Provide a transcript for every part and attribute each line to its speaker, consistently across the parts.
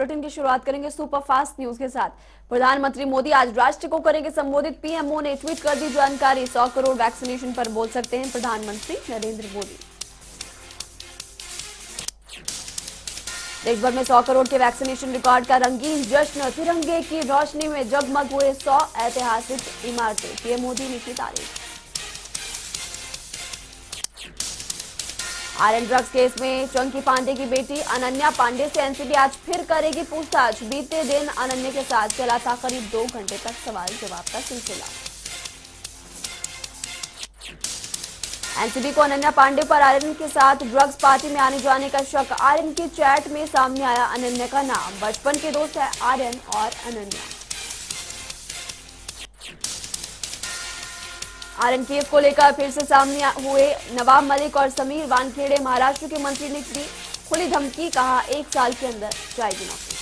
Speaker 1: Bulletin की शुरुआत करेंगे सुपरफास्ट न्यूज के साथ। प्रधानमंत्री मोदी आज राष्ट्र को करेंगे संबोधित। पीएमओ ने ट्वीट कर दी जानकारी। 100 करोड़ वैक्सीनेशन पर बोल सकते हैं प्रधानमंत्री नरेंद्र मोदी। देश भर में 100 करोड़ के वैक्सीनेशन रिकॉर्ड का रंगीन जश्न। तिरंगे की रोशनी में जगमग हुए 100 ऐतिहासिक इमारतें। पीएम मोदी ने की तारीफ। आर्यन ड्रग्स केस में चंकी पांडे की बेटी अनन्या पांडे से एनसीबी आज फिर करेगी पूछताछ। बीते दिन अनन्या के साथ चला था करीब 2 घंटे तक सवाल जवाब का सिलसिला। एनसीबी को अनन्या पांडे पर आर्यन के साथ ड्रग्स पार्टी में आने जाने का शक। आर्यन की चैट में सामने आया अनन्या का नाम। बचपन के दोस्त है आर्यन और अनन्या। आर्यन केस को लेकर फिर से सामने हुए नवाब मलिक और समीर वानखेड़े। महाराष्ट्र के मंत्री ने दी खुली धमकी। कहा 1 साल के अंदर जाएगी नौकरी।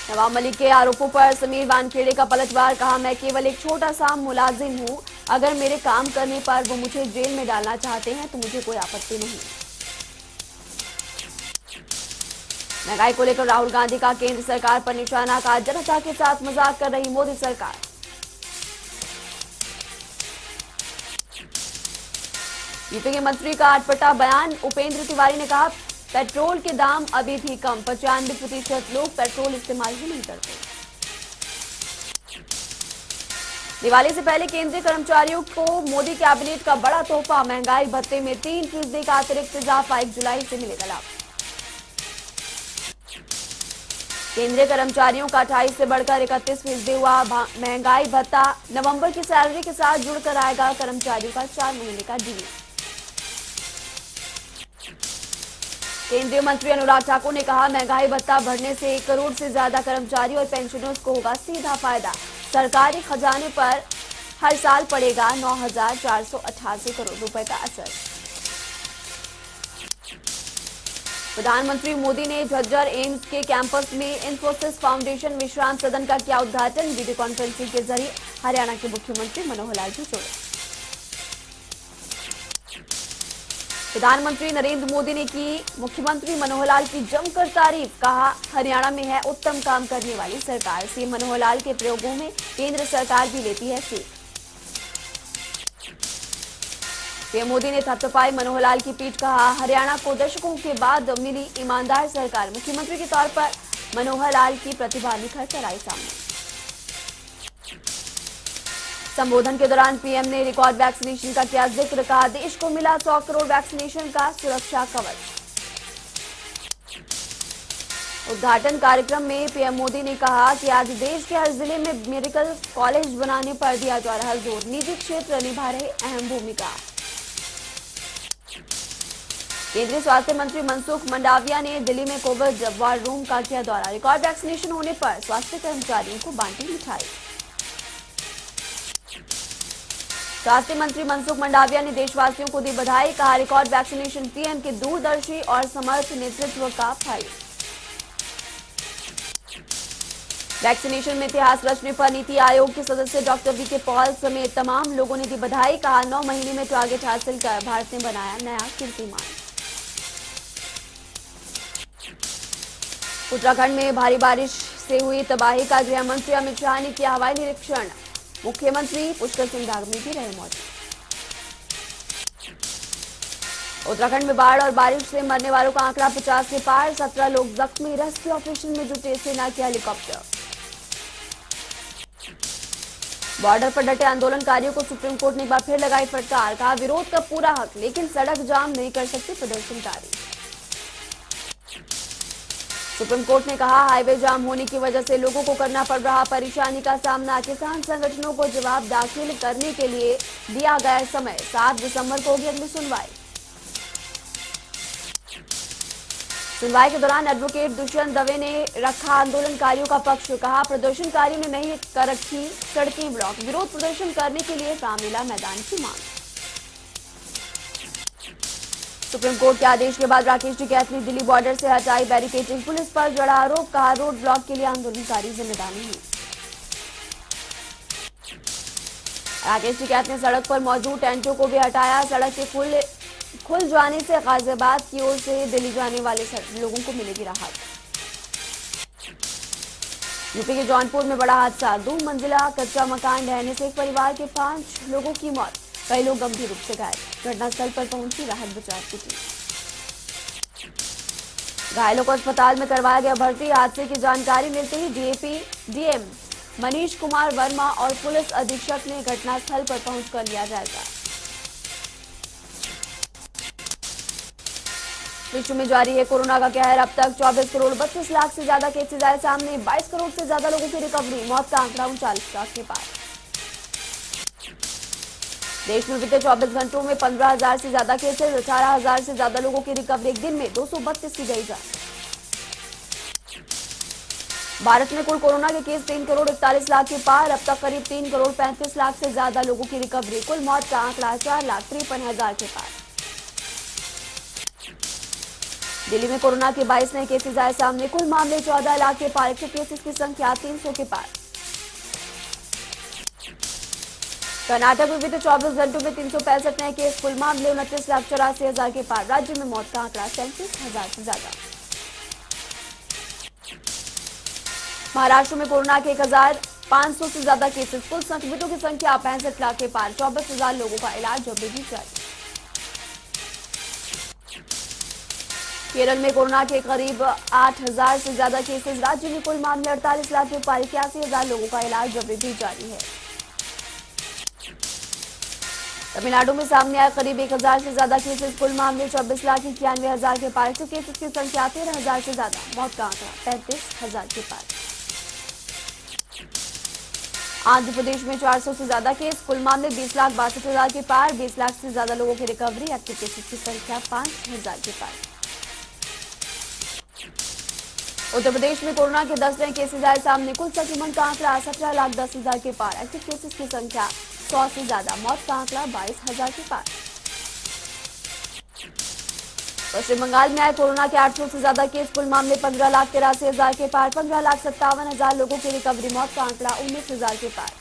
Speaker 1: नवाब मलिक के आरोपों पर समीर वानखेड़े का पलटवार। कहा मैं केवल एक छोटा सा मुलाजिम हूं। अगर मेरे काम करने पर वो मुझे जेल में डालना चाहते हैं तो मुझे कोई आपत्ति नहीं। महंगाई को लेकर राहुल गांधी का केंद्र सरकार पर निशाना। कहा जनता के साथ मजाक कर रही मोदी सरकार। यूपी के मंत्री का अटपटा बयान। उपेंद्र तिवारी ने कहा पेट्रोल के दाम अभी भी कम। 95% लोग पेट्रोल इस्तेमाल ही नहीं करते। दिवाली से पहले केंद्रीय कर्मचारियों को मोदी कैबिनेट का बड़ा तोहफा। महंगाई भत्ते में 3% का अतिरिक्त इजाफा। 1 जुलाई से मिलेगा लाभ। केंद्रीय कर्मचारियों का 28 से बढ़कर 31% हुआ महंगाई भत्ता। नवंबर की सैलरी के साथ जुड़कर आएगा कर्मचारियों का 4 महीने का डीए। केंद्रीय मंत्री अनुराग ठाकुर ने कहा महंगाई भत्ता बढ़ने से 1 करोड़ से ज्यादा कर्मचारी और पेंशनर्स को होगा सीधा फायदा। सरकारी खजाने पर हर साल पड़ेगा 9,488 करोड़ रुपए का असर। प्रधानमंत्री मोदी ने झज्जर एम्स के कैंपस में इंफोसिस फाउंडेशन विश्राम सदन का किया उद्घाटन। वीडियो कॉन्फ्रेंसिंग के जरिए हरियाणा के मुख्यमंत्री मनोहर लाल भी जुड़े। प्रधानमंत्री नरेंद्र मोदी ने की मुख्यमंत्री मनोहर लाल की जमकर तारीफ। कहा हरियाणा में है उत्तम काम करने वाली सरकार। सीएम मनोहर लाल के प्रयोगों में केंद्र सरकार भी लेती है सीख। पीएम मोदी ने थपथपाई मनोहर लाल की पीठ। कहा हरियाणा को दशकों के बाद मिली ईमानदार सरकार। मुख्यमंत्री के तौर पर मनोहर लाल की प्रतिभा निखर कर आई सामने। संबोधन के दौरान पीएम ने रिकॉर्ड वैक्सीनेशन का किया जिक्र। कहा देश को मिला 100 करोड़ वैक्सीनेशन का सुरक्षा कवच। उद्घाटन कार्यक्रम में पीएम मोदी ने कहा कि आज देश के हर जिले में मेडिकल कॉलेज बनाने पर दिया जा रहा जोर। निजी क्षेत्र निभा रहे अहम भूमिका। केंद्रीय स्वास्थ्य मंत्री मनसुख मंडाविया ने दिल्ली में कोविड वॉर रूम का किया दौरा। रिकॉर्ड वैक्सीनेशन होने पर स्वास्थ्य कर्मचारियों को बांटी मिठाई। स्वास्थ्य मंत्री मनसुख मंडाविया ने देशवासियों को दी बधाई। कहा रिकॉर्ड वैक्सीनेशन पीएम के दूरदर्शी और समर्थ नेतृत्व का फल। वैक्सीनेशन में इतिहास रचने पर नीति आयोग के सदस्य डॉक्टर वीके पॉल समेत तमाम लोगों ने दी बधाई। कहा 9 महीने में टारगेट हासिल कर भारत ने बनाया नया कीर्तिमान। उत्तराखंड में भारी बारिश से हुई तबाही का गृह मंत्री अमित शाह ने किया हवाई निरीक्षण। मुख्यमंत्री पुष्कर सिंह धामी भी रहे मौजूद। उत्तराखंड में बाढ़ और बारिश से मरने वालों का आंकड़ा 50 के पार। 17 लोग जख्मी। रेस्क्यू ऑपरेशन में जुटे सेना के हेलीकॉप्टर। बॉर्डर पर डटे आंदोलनकारियों को सुप्रीम कोर्ट ने एक बार फिर लगाई फटकार। कहा विरोध का पूरा हक, लेकिन सड़क जाम नहीं कर सकते प्रदर्शनकारी। सुप्रीम कोर्ट ने कहा हाईवे जाम होने की वजह से लोगों को करना पड़ रहा परेशानी का सामना। किसान संगठनों को जवाब दाखिल करने के लिए दिया गया समय। 7 दिसंबर को होगी अगली सुनवाई। सुनवाई के दौरान एडवोकेट दुष्यंत दवे ने रखा आंदोलनकारियों का पक्ष। कहा प्रदर्शनकारियों ने नहीं कर रखी सड़कें ब्लॉक। विरोध प्रदर्शन करने के लिए रामलीला मैदान की मांग। सुप्रीम कोर्ट के आदेश के बाद राकेश टिकैत ने दिल्ली बॉर्डर से हटाई बैरिकेडिंग। पुलिस पर जड़ा आरोप। कहा रोड ब्लॉक के लिए आंदोलनकारी जिम्मेदार नहीं। राकेश टिकैत ने सड़क पर मौजूद टेंटों को भी हटाया। सड़क के फुल खुल जाने से गाजियाबाद की ओर से दिल्ली जाने वाले लोगों को मिलेगी राहत। यूपी के जौनपुर में बड़ा हादसा, 2 मंजिला कच्चा मकान ढहने से एक परिवार के 5 लोगों की मौत, कई लोग गंभीर रूप से घायल। घटनास्थल पर पहुंची राहत बचाव की टीम। घायलों को अस्पताल में करवाया गया भर्ती। हादसे की जानकारी मिलते ही डीएम मनीष कुमार वर्मा और पुलिस अधीक्षक ने घटनास्थल पर पहुंचकर लिया जायजा। विश्व में जारी है कोरोना का कहर। अब तक 24 करोड़ 32 लाख से ज्यादा केसेज आए सामने। 22 करोड़ से ज्यादा लोगों की रिकवरी। मौत का आंकड़ा 39 लाख के पार। देश में बीते 24 घंटों में 15,000 से ज्यादा केसेज, 18,000 से ज्यादा लोगों की रिकवरी। एक दिन में 232 की गई जान। भारत में कुल कोरोना के केस 3 करोड़ 41 लाख के पार। अब तक करीब 3 करोड़ 35 लाख से ज्यादा लोगों की रिकवरी। कुल मौत का आंकड़ा 4,53,000 के पार। दिल्ली में कोरोना के 22 नए केसेज आए सामने। कुल मामले 14 लाख के पार। एक्टिव केसेज की संख्या 300 के पार। कर्नाटक में बीते 24 घंटों में 365 नए केस। कुल मामले 29,84,000 के पार। राज्य में मौत का आंकड़ा 37,000 से ज्यादा। महाराष्ट्र में कोरोना के 1,500 से ज्यादा केसेस। कुल संक्रमितों की संख्या 65 लाख के पार। 24,000 लोगों का इलाज अभी भी जारी। केरल में कोरोना के करीब 8,000 से ज्यादा केसेस। राज्य में कुल मामले 48 लाख के पार। 81,000 लोगों का इलाज अभी भी जारी है। तमिलनाडु में सामने आए करीब 1,000 से ज्यादा केसेस। कुल मामले 24,91,000 के पार। एक्टिव केसेस की संख्या 13,000 से ज्यादा। मौत का आंकड़ा 35,000 के पार। आंध्र प्रदेश में 400 से ज्यादा केस। कुल मामले 20,62,000 के पार। 20 लाख से ज्यादा लोगों की रिकवरी। एक्टिव केसेस की संख्या 5,000 के पार। उत्तर प्रदेश में कोरोना के 10 नए केसेज आए सामने। कुल संक्रमण का आंकड़ा 17,10,000 के पार। एक्टिव केसेस की संख्या 100 से ज्यादा। मौत का आंकड़ा 22,000 के पार। पश्चिम बंगाल में आए कोरोना के 800 से ज्यादा केस। कुल मामले 15,83,000 के पार। 15,57,000 लोगों की रिकवरी। मौत का आंकड़ा 19,000 के पार।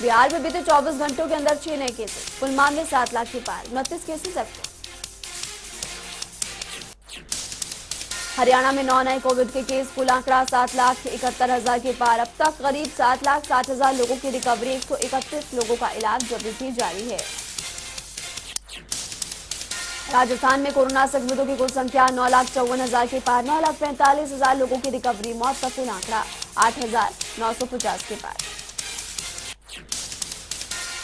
Speaker 1: बिहार में बीते 24 घंटों के अंदर 6 नए केसेस। कुल मामले 7 लाख के पार। 29 केसेस एक्टिव। हरियाणा में 9 नए कोविड के केस। कुल आंकड़ा 7,71,000 के पार। अब तक करीब 7,60,000 लोगों की रिकवरी। 131 लोगों का इलाज अभी भी जारी है। राजस्थान में कोरोना संक्रमितों की कुल संख्या 9,54,000 के पार। 9,45,000 लोगों की रिकवरी। मौत का कुल आंकड़ा 8,950 के पार।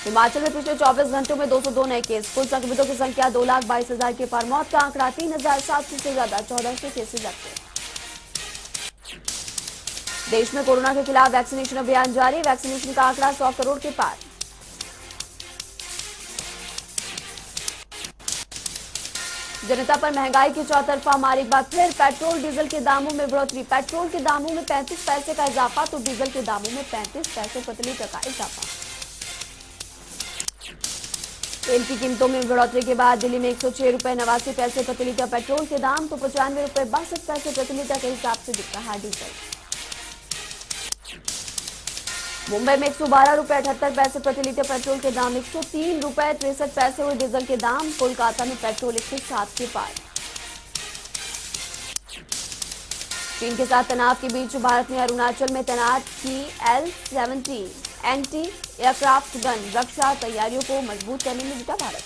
Speaker 1: हिमाचल में पिछले 24 घंटों में 202 नए केस। कुल संक्रमितों की संख्या 2,22,000 के पार। मौत का आंकड़ा 3,700 से ज्यादा। 1400 केसेज एक्टिव। देश में कोरोना के खिलाफ वैक्सीनेशन अभियान जारी। वैक्सीनेशन का आंकड़ा 100 करोड़ के पार। जनता पर महंगाई की चौतरफा मार। एक बार फिर पेट्रोल डीजल के दामों में बढ़ोतरी। पेट्रोल के दामों में 35 पैसे का इजाफा तो डीजल के दामों में 35 पैसे प्रति लीटर का इजाफा। तेल की कीमतों में बढ़ोतरी के बाद दिल्ली में 106 रुपए 89 पैसे प्रति लीटर पेट्रोल के दाम तो 95 रुपए 62 पैसे प्रति लीटर के हिसाब से बिक रहा डीजल। मुंबई में 112 रुपए 78 पैसे प्रति लीटर पेट्रोल के दाम। 103 रुपए 63 पैसे हुए डीजल के दाम। कोलकाता में पेट्रोल 107 के पार। चीन के साथ तनाव के बीच भारत ने अरुणाचल में तैनात की L-70 एंटी एयरक्राफ्ट गन। रक्षा तैयारियों को मजबूत करने में जुटा भारत।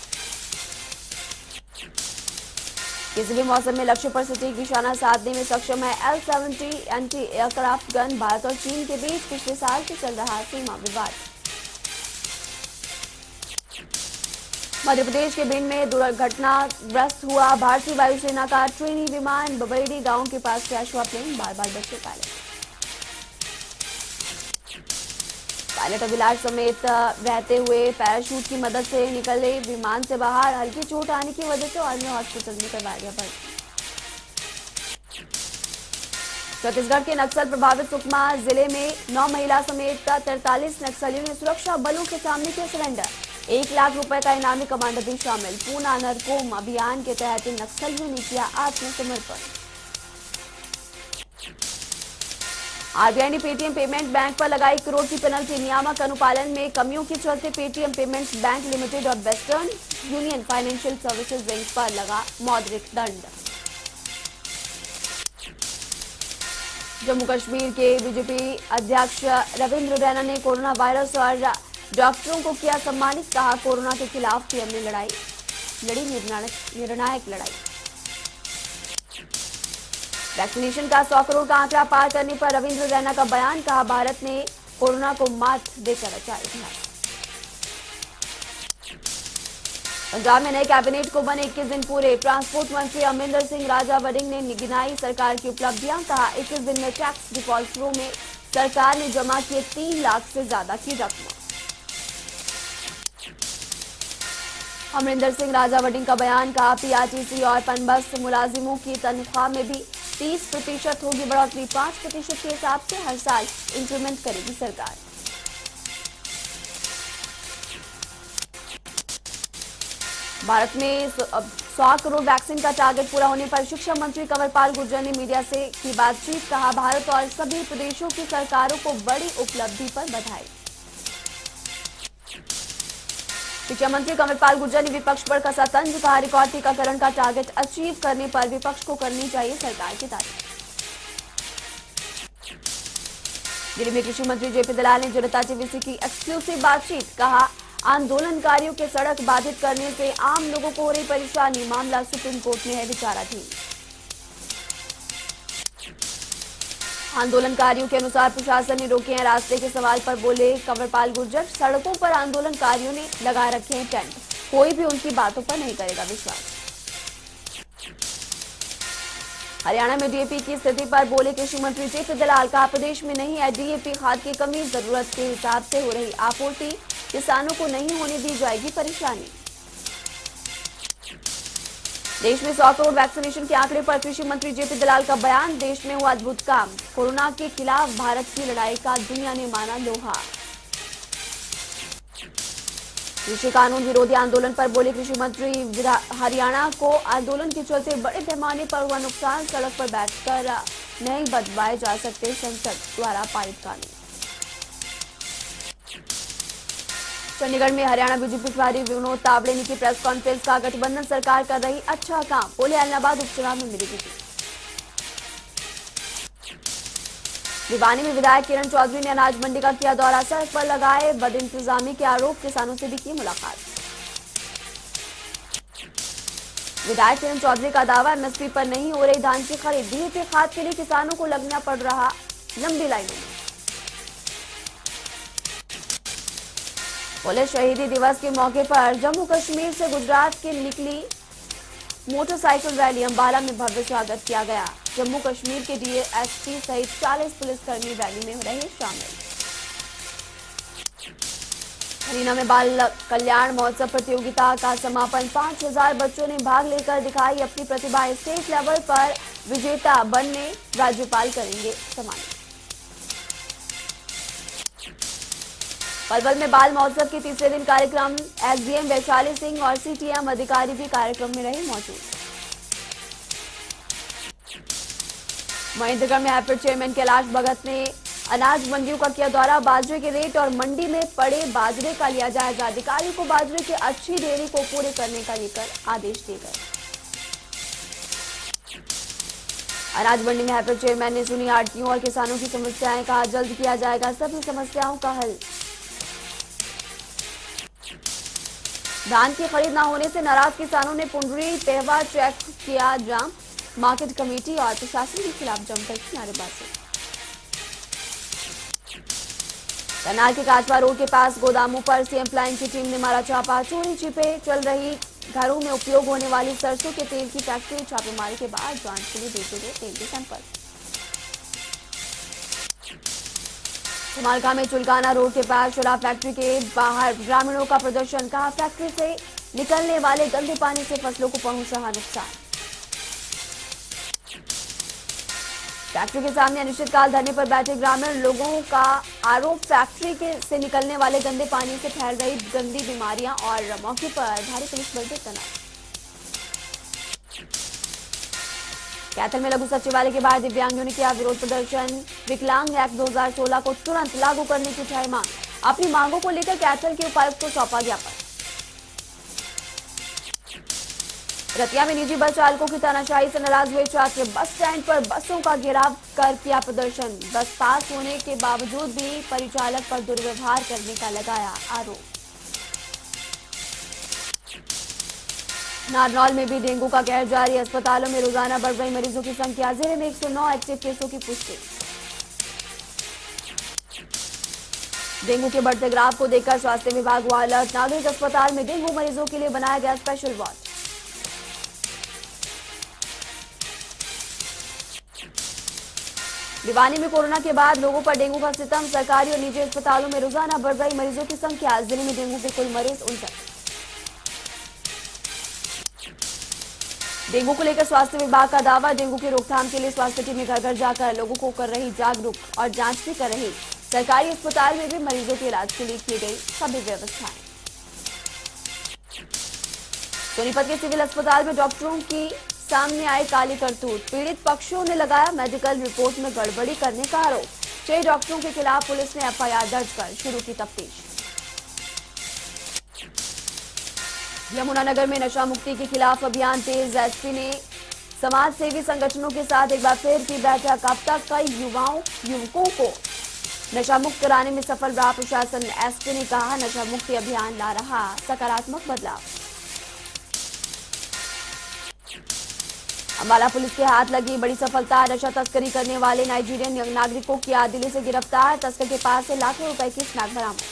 Speaker 1: किसी भी मौसम में लक्ष्य पर सटीक निशाना साधने में सक्षम है L-70 anti aircraft gun. Bharat और चीन के बीच पिछले साल से चल रहा सीमा विवाद। मध्य प्रदेश के भिंड में दुर्घटनाग्रस्त हुआ भारतीय वायुसेना का ट्रेनी विमान। बबेड़ी गांव के पास क्रैश हुआ प्लेन। बार-बार बचे पायलट अभिलाष समेत रहते हुए पैराशूट की मदद से निकले विमान से बाहर। हल्की चोट आने की वजह से अन्य हॉस्पिटल में करवाया गया भर्ती। छत्तीसगढ़ के नक्सल प्रभावित सुकमा जिले में 9 महिला समेत 43 नक्सलियों ने सुरक्षा बलों के सामने किया सरेंडर। 1 लाख रुपए का इनामी कमांडर भी शामिल। पूना नरकोम अभियान के तहत इन नक्सलियों ने किया आत्मसमर्पण। आरबीआई ने पेटीएम पेमेंट बैंक पर लगाई करोड़ की पेनल्टी। नियामक अनुपालन में कमियों के चलते पेटीएम पेमेंट्स बैंक लिमिटेड और western union financial services bank पर लगा मौद्रिक दंड। जम्मू कश्मीर के बीजेपी अध्यक्ष रविंद्र रैना ने कोरोना वायरस और डॉक्टरों को किया सम्मानित। कहा, कोरोना के खिलाफ पीएम ने लड़ी निर्णायक लड़ाई। वैक्सीनेशन का 100 करोड़ का आंकड़ा पार करने पर रविंद्र रैना का बयान। कहा, भारत ने कोरोना को मात देकर रचा इतिहास। पंजाब में नए कैबिनेट को बने 21 दिन पूरे। ट्रांसपोर्ट मंत्री अमरिंदर सिंह राजा वड़िंग ने गिनाई सरकार की उपलब्धियां। कहा, 21 दिन में टैक्स डिफॉल्टरों में सरकार ने जमा किए 3 लाख से ज्यादा की रकम। अमरिंदर सिंह राजा वड़िंग का बयान। कहा, पीआरटीसी और पनबस मुलाजिमों की तनख्वाह में भी 30% होगी बढ़ोतरी। 5% के हिसाब से हर साल इंक्रीमेंट करेगी सरकार। भारत में 100 करोड़ वैक्सीन का टारगेट पूरा होने पर शिक्षा मंत्री कंवरपाल गुर्जर ने मीडिया से की बातचीत। कहा, भारत और सभी प्रदेशों की सरकारों को बड़ी उपलब्धि पर बधाई। शिक्षा मंत्री कंवरपाल गुर्जर ने विपक्ष पर कसा तंज। कहा, रिकॉर्ड टीकाकरण का टारगेट अचीव करने पर विपक्ष को करनी चाहिए सरकार की तारीफ। दिल्ली में कृषि मंत्री जेपी दलाल ने जनता टीवी की एक्सक्लूसिव बातचीत। कहा, आंदोलनकारियों के सड़क बाधित करने से आम लोगों को हो रही परेशानी। मामला सुप्रीम कोर्ट में है विचाराधीन। आंदोलनकारियों के अनुसार प्रशासन ने रोके हैं रास्ते के सवाल पर बोले कंवरपाल गुर्जर। सड़कों पर आंदोलनकारियों ने लगा रखे हैं टेंट। कोई भी उनकी बातों पर नहीं करेगा विश्वास। हरियाणा में डीएपी की स्थिति पर बोले कृषि मंत्री जेपी दलाल। कहा, प्रदेश में नहीं है डीएपी खाद की कमी। जरूरत के हिसाब से हो रही आपूर्ति किसानों को नहीं होने दी जाएगी परेशानी। देश में 100 करोड़ वैक्सीनेशन के आंकड़े पर कृषि मंत्री जेपी दलाल का बयान। देश में हुआ अद्भुत काम। कोरोना के खिलाफ भारत की लड़ाई का दुनिया ने माना लोहा। कृषि कानून विरोधी आंदोलन पर बोले कृषि मंत्री। हरियाणा को आंदोलन के चलते बड़े पैमाने पर हुआ नुकसान। सड़क पर बैठकर नहीं बदलवाए जा सकते संसद द्वारा पारित कानून। चंडीगढ़ में हरियाणा बीजेपी प्रभारी विनोद तावड़े ने की प्रेस कॉन्फ्रेंस। का गठबंधन सरकार कर रही अच्छा काम। बोले, ऐलनाबाद उपचुनाव में मिलेगी जीत। भिवानी में विधायक किरण चौधरी ने अनाज मंडी का किया दौरा। सड़क पर लगाए बद इंतजामी के आरोप। किसानों से भी की मुलाकात। विधायक किरण चौधरी का दावा, एमएसपी पर नहीं हो रही धान की खरीद। डीएपी खाद के लिए किसानों को लगना पड़ रहा लंबी लाइनों में। बोले, शहीदी दिवस के मौके पर जम्मू कश्मीर से गुजरात की निकली मोटरसाइकिल रैली। अंबाला में भव्य स्वागत किया गया। जम्मू कश्मीर के डीएसपी सहित 40 पुलिसकर्मी रैली में रहे शामिल। हरियाणा में बाल कल्याण महोत्सव प्रतियोगिता का समापन। 5000 बच्चों ने भाग लेकर दिखाई अपनी प्रतिभा। स्टेट लेवल पर विजेता बनने राज्यपाल करेंगे सम्मानित। पलवल में बाल महोत्सव के तीसरे दिन कार्यक्रम। एसडीएम वैशाली सिंह और सीटीएम अधिकारी भी कार्यक्रम में रहे मौजूद। महेंद्रगढ़ में हैफेड चेयरमैन कैलाश भगत ने अनाज मंडियों का किया दौरा। बाजरे के रेट और मंडी में पड़े बाजरे का लिया जायजा। अधिकारियों को बाजरे की अच्छी ढेरी को पूरे करने का लेकर आदेश दिए गए। अनाज मंडी में हैफेड चेयरमैन ने सुनी आढ़तियों और किसानों की समस्याएं। कहा, जल्द किया जाएगा सभी समस्याओं का हल। धान की खरीद न होने से नाराज किसानों ने पुंडरी तेहवा चेक किया जाम। मार्केट कमेटी और प्रशासन के खिलाफ जमकर की नारेबाजी। करनाल के काटवा रोड के पास गोदामों पर सीएम फ्लाइंग की टीम ने मारा छापा। चोरी छिपे चल रही घरों में उपयोग होने वाली सरसों के तेल की फैक्ट्री। छापेमारी के बाद जांच के लिए भेजे गए तेल के सैंपल। धमालका में चुलकाना रोड के पास शराब फैक्ट्री के बाहर ग्रामीणों का प्रदर्शन। कहा, फैक्ट्री से निकलने वाले गंदे पानी से फसलों को पहुंच रहा नुकसान। फैक्ट्री के सामने अनिश्चितकाल धरने पर बैठे ग्रामीण लोगों का आरोप, फैक्ट्री से निकलने वाले गंदे पानी से फैल रही गंदी बीमारियां और मौके पर भारी पुलिस बल तैनात। कैथल में लघु सचिवालय के बाहर दिव्यांगों ने किया विरोध प्रदर्शन। विकलांग एक्ट 2016 को तुरंत लागू करने की उठाई मांग। अपनी मांगों को लेकर कैथल के उपायुक्त को सौंपा ज्ञापन। रतिया में निजी बस चालकों की तानाशाही से नाराज हुए छात्र बस स्टैंड पर बसों का घेराव कर किया प्रदर्शन। बस पास होने के बावजूद भी परिचालक पर दुर्व्यवहार करने का लगाया आरोप। नारनौल में भी डेंगू का कहर जारी। अस्पतालों में रोजाना बढ़ रही मरीजों की संख्या। जिले में 109 एक्टिव केसों की पुष्टि। डेंगू के बढ़ते ग्राफ को देखकर स्वास्थ्य विभाग हुआ अलर्ट। नागरिक अस्पताल में डेंगू मरीजों के लिए बनाया गया स्पेशल वार्ड। भिवानी में कोरोना के बाद लोगों पर डेंगू का सितम। सरकारी और निजी अस्पतालों में रोजाना बढ़ रही मरीजों की संख्या। जिले में डेंगू के कुल मरीज 59। डेंगू को लेकर स्वास्थ्य विभाग का दावा। डेंगू की रोकथाम के लिए स्वास्थ्य टीमें घर घर जाकर लोगों को कर रही जागरूक और जांच भी कर रही। सरकारी अस्पताल में भी मरीजों के इलाज के लिए की गई सभी व्यवस्थाएं। सोनीपत के सिविल अस्पताल में डॉक्टरों की सामने आए काली करतूत। पीड़ित पक्षों ने लगाया मेडिकल रिपोर्ट में गड़बड़ी करने का आरोप। 6 डॉक्टरों के खिलाफ पुलिस ने एफआईआर दर्ज कर शुरू की तफ्तीश। यमुनानगर में नशा मुक्ति के खिलाफ अभियान तेज। एसपी ने समाज सेवी संगठनों के साथ एक बार फिर की बैठक। अब तक कई युवकों को नशा मुक्त कराने में सफल रहा प्रशासन। एसपी ने कहा नशा मुक्ति अभियान ला रहा सकारात्मक बदलाव। अंबाला पुलिस के हाथ लगी बड़ी सफलता। नशा तस्करी करने वाले नाइजीरियन नागरिकों किया दिल्ली से गिरफ्तार। तस्कर के पास से लाखों रुपए की स्नैक बरामद।